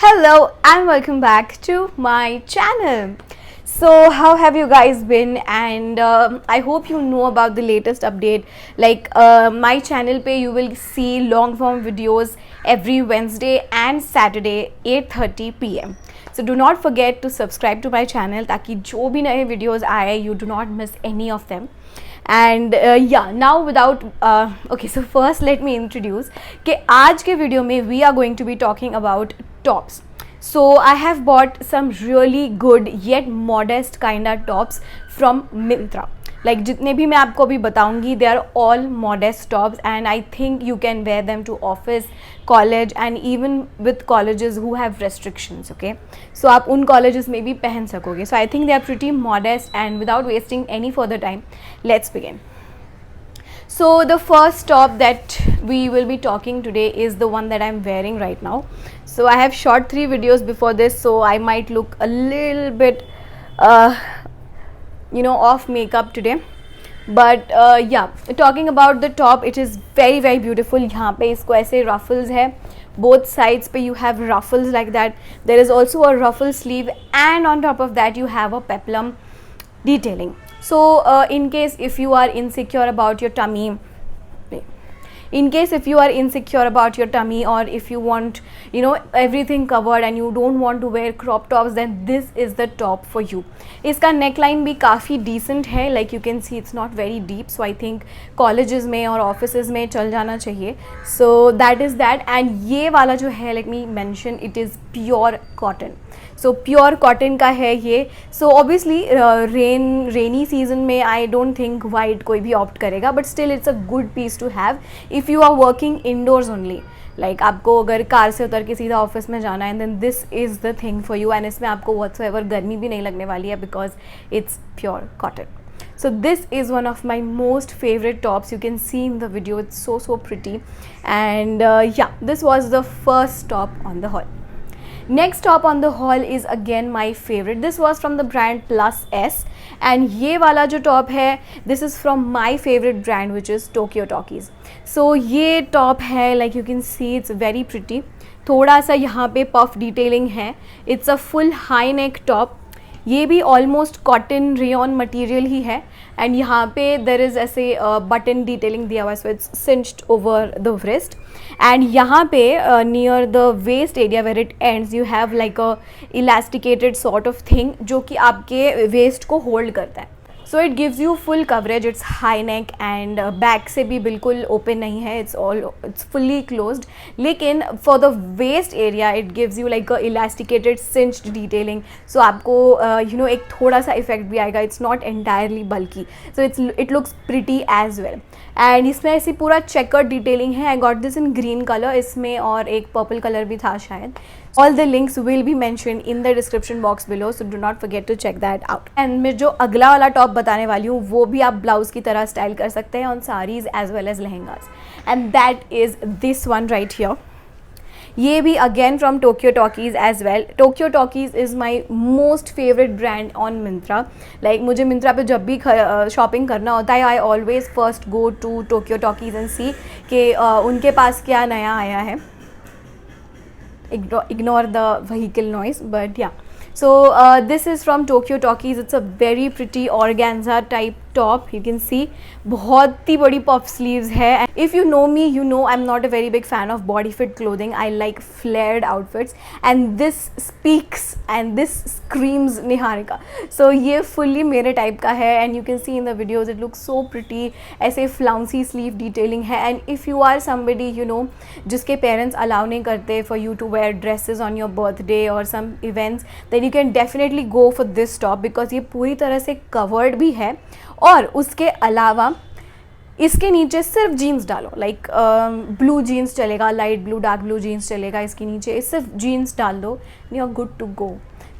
Hello and welcome back to my channel. So how have you guys been? And I hope you know about the latest update. Like my channel pe you will see long form videos every Wednesday and Saturday 8:30 p.m. So do not forget to subscribe to my channel ताकि जो भी नए videos आए you do not miss any of them. And yeah, now without okay, so first let me introduce कि आज के video में we are going to be talking about tops. So I have bought some really good yet modest kind of tops from Myntra. Like जितने भी मैं आपको अभी बताऊंगी they are all modest tops and I think you can wear them to office, college and even with colleges who have restrictions. Okay, so आप उन colleges में भी पहन सकोगे. So I think they are pretty modest and without wasting any further time, let's begin. So the first top that we will be talking today is the one that I'm wearing right now. So I have shot 3 videos before this, so I might look a little bit off makeup today. But yeah, talking about the top, it is very beautiful. यहाँ पे इसको ऐसे ruffles है, both sides पे you have ruffles like that. There is also a ruffle sleeve and on top of that you have a peplum detailing. So in case if you are insecure about your tummy, or if you want everything covered and you don't want to wear crop tops, then this is the top for you. इसका neckline भी काफ़ी decent है, like you can see it's not very deep, so I think colleges में और offices में चल जाना चाहिए. So that is that. And ये वाला जो है, let me mention, it is pure cotton. So pure cotton का है ये. So obviously rainy season में I don't think white कोई भी opt करेगा, but still it's a good piece to have if you are working indoors only. Like आपको अगर car से उतर के सीधा ऑफिस में जाना है, then this is the thing for you. And इसमें आपको whatsoever गर्मी भी नहीं लगने वाली है because it's pure cotton. So this is one of my most favorite tops. You can see in the video, it's so pretty. And yeah, this was the first top on the haul. Next top on the haul is again my favorite. This was from the brand Plus S, and ये वाला जो top है, this is from my favorite brand which is Tokyo Talkies. So ये top है, like you can see, it's very pretty. थोड़ा सा यहाँ पे puff detailing है. It's a full high neck top. ये भी ऑलमोस्ट कॉटन रेयन मटेरियल ही है एंड यहाँ पे देर इज़ ऐसे बटन डिटेलिंग दिया हुआ है, so it's cinched over the wrist. And यहाँ पे near the waist area where it ends you have like a elasticated sort of thing जो कि आपके वेस्ट को होल्ड करता है. So it gives you full coverage. It's high neck and back से भी बिल्कुल ओपन नहीं है, इट्स फुल्ली क्लोज्ड. लेकिन for the waist area it gives you like a elasticated cinched detailing. So आपको एक थोड़ा सा इफेक्ट भी आएगा. इट्स नॉट एंटायरली बल्कि, so it looks pretty as well. And इसमें ऐसी पूरा चेकर्ड डिटेलिंग है. I got this in green colour, इसमें और एक पर्पल कलर भी था शायद. All the links will be mentioned in the description box below, so do not forget to check that out. And मैं जो अगला वाला टॉप बताने वाली हूँ वो भी आप ब्लाउज की तरह स्टाइल कर सकते हैं on sarees as well as lehengas, and that is this one right here. ये भी again from Tokyo Talkies as well. Tokyo Talkies is my most favorite brand on Myntra. Like मुझे Myntra पे जब भी shopping करना होता है, I always first go to Tokyo Talkies and see कि उनके पास क्या नया आया है. Ignore the vehicle noise, but yeah. So this is from Tokyo Talkies. It's a very pretty organza type top. You can see बहुत ही बड़ी puff sleeves है. If you know me, you know I'm not a very big fan of body fit clothing. I like flared outfits, and this speaks and this screams Niharika. So ये fully मेरे type का है, and you can see in the videos it looks so pretty. ऐसे flouncy sleeve detailing है, and if you are somebody जिसके parents allow नहीं करते for you to wear dresses on your birthday or some events, then you can definitely go for this top because ये पूरी तरह से covered भी है. और उसके अलावा इसके नीचे सिर्फ जीन्स डालो, लाइक ब्लू जीन्स चलेगा, light blue, dark blue jeans चलेगा. इसके नीचे सिर्फ जीन्स डाल दो, you are good to go.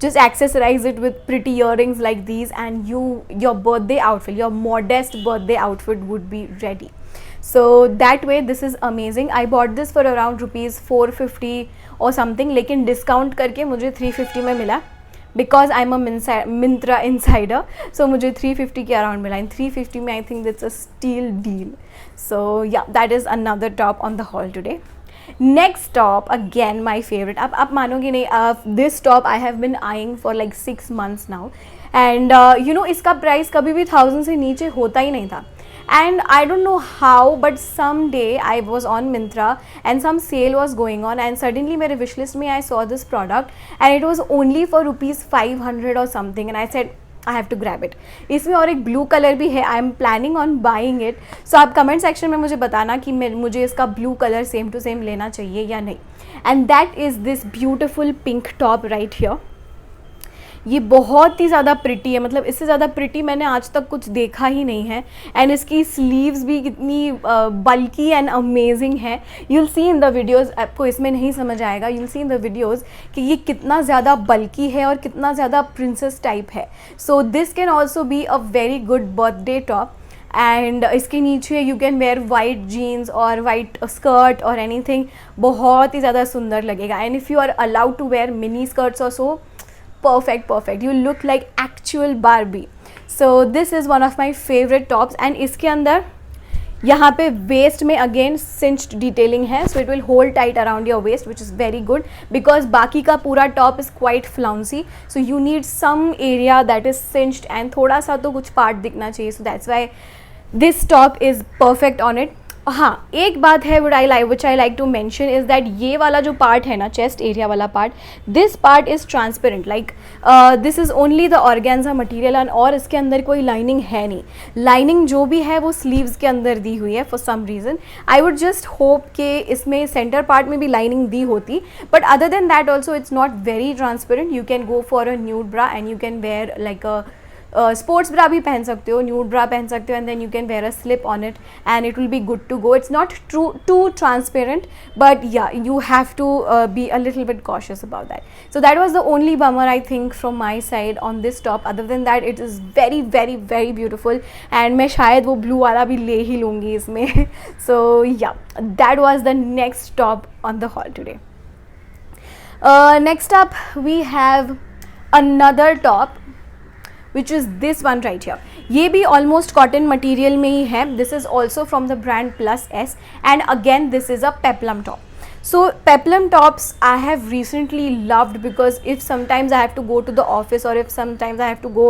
Just accessorize it with pretty earrings like these and your birthday outfit, your modest birthday outfit would be ready. So that way this is amazing. I bought this for around rupees 450 or something, लेकिन discount करके मुझे 350 में मिला because I'm a Myntra insider. So मुझे 350 के around मिला. इन 350 में I think that's a steal deal. So yeah, that is another top on the haul today. Next top again my favourite. अब आप मानोगे नहीं, this top I have been eyeing for like 6 months now. And you know इसका price कभी भी 1000 से नीचे होता ही नहीं था. And I don't know how, but someday I was on Myntra and some sale was going on, and suddenly मेरे wish list में I saw this product and it was only for ₹500 or something, and I said I have to grab it. इसमें और एक blue colour भी है. I am planning on buying it. So आप comment section में मुझे बताना कि मुझे इसका blue colour same to same लेना चाहिए या नहीं. And that is this beautiful pink top right here. ये बहुत ही ज़्यादा प्रिटी है, मतलब इससे ज़्यादा प्रिटी मैंने आज तक कुछ देखा ही नहीं है. एंड इसकी स्लीव्स भी कितनी बल्की एंड अमेजिंग है. You'll see in the videos, आपको इसमें नहीं समझ आएगा, you'll see in the videos कि ये कितना ज़्यादा बल्की है और कितना ज़्यादा प्रिंसेस टाइप है. So this can also be a very good birthday top. And इसके नीचे you can wear white jeans और वाइट स्कर्ट और एनीथिंग, बहुत ही ज़्यादा सुंदर लगेगा. And if you are allowed to wear mini skirts और so, perfect, you look like actual Barbie. So this is one of my favorite tops. And इसके अंदर यहाँ पे waist में again cinched detailing है, so it will hold tight around your waist, which is very good because बाकी का पूरा top is quite flouncy, so you need some area that is cinched and थोड़ा सा तो कुछ part दिखना चाहिए. So that's why this top is perfect on it. हाँ, एक बात है which I like to mention is that ये वाला जो पार्ट है ना, चेस्ट एरिया वाला part, this part is transparent. Like this is only the organza material and और इसके अंदर कोई लाइनिंग है नहीं. लाइनिंग जो भी है वो स्लीव्स के अंदर दी हुई है for some reason. I would just hope कि इसमें सेंटर पार्ट में भी लाइनिंग दी होती, but other than that also it's not very transparent. You can go for a nude bra and you can wear like a sports bra भी पहन सकते हो, न्यूड ब्रा पहन सकते हो, and then you can wear a slip on it and it will be good to go. It's not too transparent, but yeah you have to be a little bit cautious about that. So that was the only bummer I think from my side on this top. Other than that it is very very very beautiful and मैं शायद वो blue वाला भी ले ही लूँगी इसमें. So yeah that was the next top on the haul today. Next up we have another top which is this one right here. ये भी almost cotton material में ही है. This is also from the brand Plus S and again this is a peplum top. So peplum tops I have recently loved because if sometimes I have to go to the office or if sometimes I have to go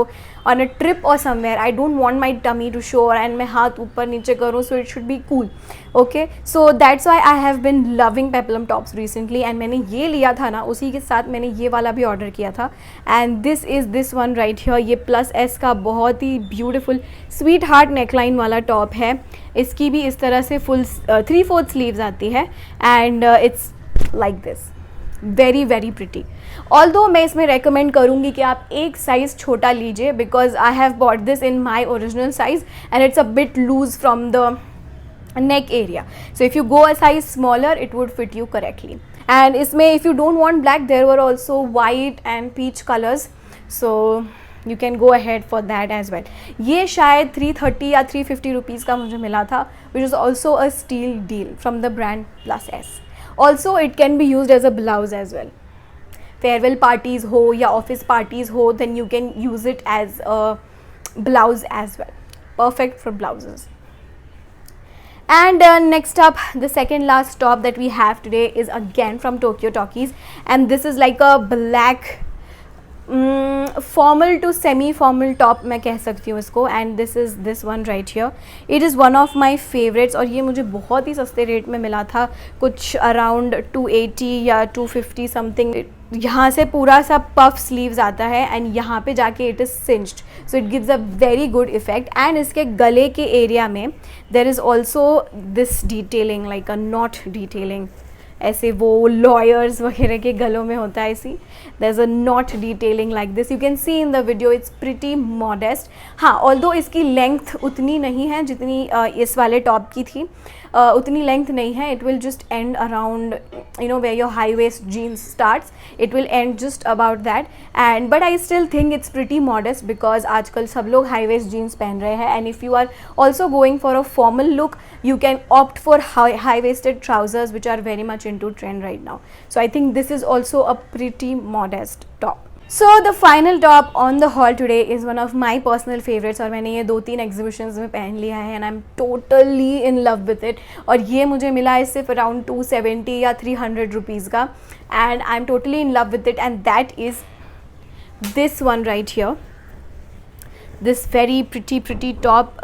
on a trip or somewhere, I don't want my tummy to show and मैं हाथ ऊपर नीचे करूँ, so it should be cool. Okay, so that's why I have been loving peplum tops recently and मैंने ये लिया था ना, उसी के साथ मैंने ये वाला भी ऑर्डर किया था. and this is this one right here. ये Plus S का बहुत ही ब्यूटीफुल स्वीट हार्ट नेकलाइन वाला टॉप है. इसकी भी इस तरह से फुल 3/4 स्लीव्स आती है and it's like this, very very pretty. Although मैं इसमें रेकमेंड करूँगी कि आप एक साइज़ छोटा लीजिए because I have bought this in my original size and it's a bit loose from the neck area. So if you go a size smaller it would fit you correctly. And इसमें if you don't want black, there were also white and peach colors, so you can go ahead for that as well. ये शायद 330 या 350 rupees का मुझे मिला था, which is also a steal deal from the brand Plus S. Also it can be used as a blouse as well. Farewell parties हो या office parties हो, then you can use it as a blouse as well. Perfect for blouses. And next up, the second last top that we have today is again from Tokyo Talkies, and this is like a black formal to semi formal top मैं कह सकती हूँ इसको. and this is this one right here. it is one of my favorites और ये मुझे बहुत ही सस्ते रेट में मिला था, कुछ अराउंड 280 या 250 समथिंग. यहाँ से पूरा सा पफ स्लीव्स आता है एंड यहाँ पे जाके it is cinched, so it gives a very good effect. And इसके गले के एरिया में there is also this detailing like a knot detailing, ऐसे वो लॉयर्स वगैरह के गलों में होता है ऐसी. There is a knot detailing like this. You can see in the video it's pretty modest. हाँ, ऑल्दो इसकी लेंथ उतनी नहीं है जितनी इस वाले टॉप की थी, उतनी लेंथ नहीं है. It will just and around you know where your high waist jeans starts, it will end just about that. and but I still think it's pretty modest because आजकल सब लोग high waist jeans पहन रहे हैं. and if you are also going for a formal look, you can opt for high waisted trousers which are very much into trend right now. so I think this is also a pretty modest top. So the final top on the haul today is one of my personal favourites, और मैंने ये 2-3 exhibitions में पहन लिया है and I am totally in love with it. और ये मुझे मिला है सिर्फ अराउंड 270 या 300 रुपीज़ का, and I am totally in love with it, and that is this one right here. This very pretty top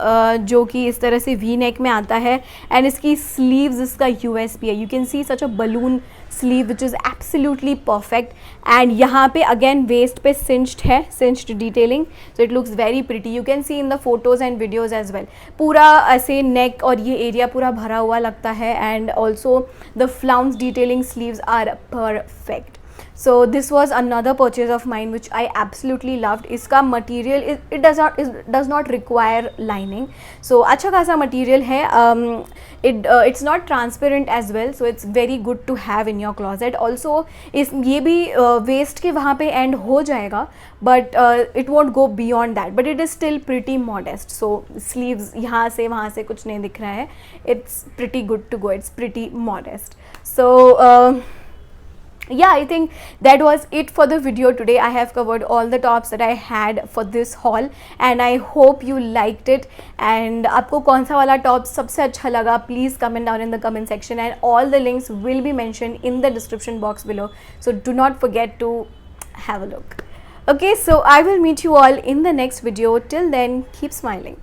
जो कि इस तरह से वी नेक में आता है, एंड इसकी स्लीव्स, इसका यूएसपी है. You can see such a balloon sleeve which is absolutely perfect. And यहाँ पे अगेन वेस्ट पे सिंच्ड है, cinched detailing, so it looks very pretty. You can see in the photos and videos as well. पूरा ऐसे नेक और ये area पूरा भरा हुआ लगता है, and also the flounce detailing sleeves are perfect. So this was another purchase of mine which I absolutely loved. इसका material it does not require lining, so अच्छा खासा material है. It's not transparent as well, so it's very good to have in your closet. Also ये भी waist के वहाँ पे end हो जाएगा, but it won't go beyond that, but it is still pretty modest. So sleeves यहाँ से वहाँ से कुछ नहीं दिख रहा है. It's pretty good to go. It's pretty modest. So yeah, I think that was it for the video today. I have covered all the tops that I had for this haul, and I hope you liked it. And आपको कौन सा वाला top सबसे अच्छा लगा, please comment down in the comment section, and all the links will be mentioned in the description box below, so do not forget to have a look. Okay, so I will meet you all in the next video. Till then, keep smiling.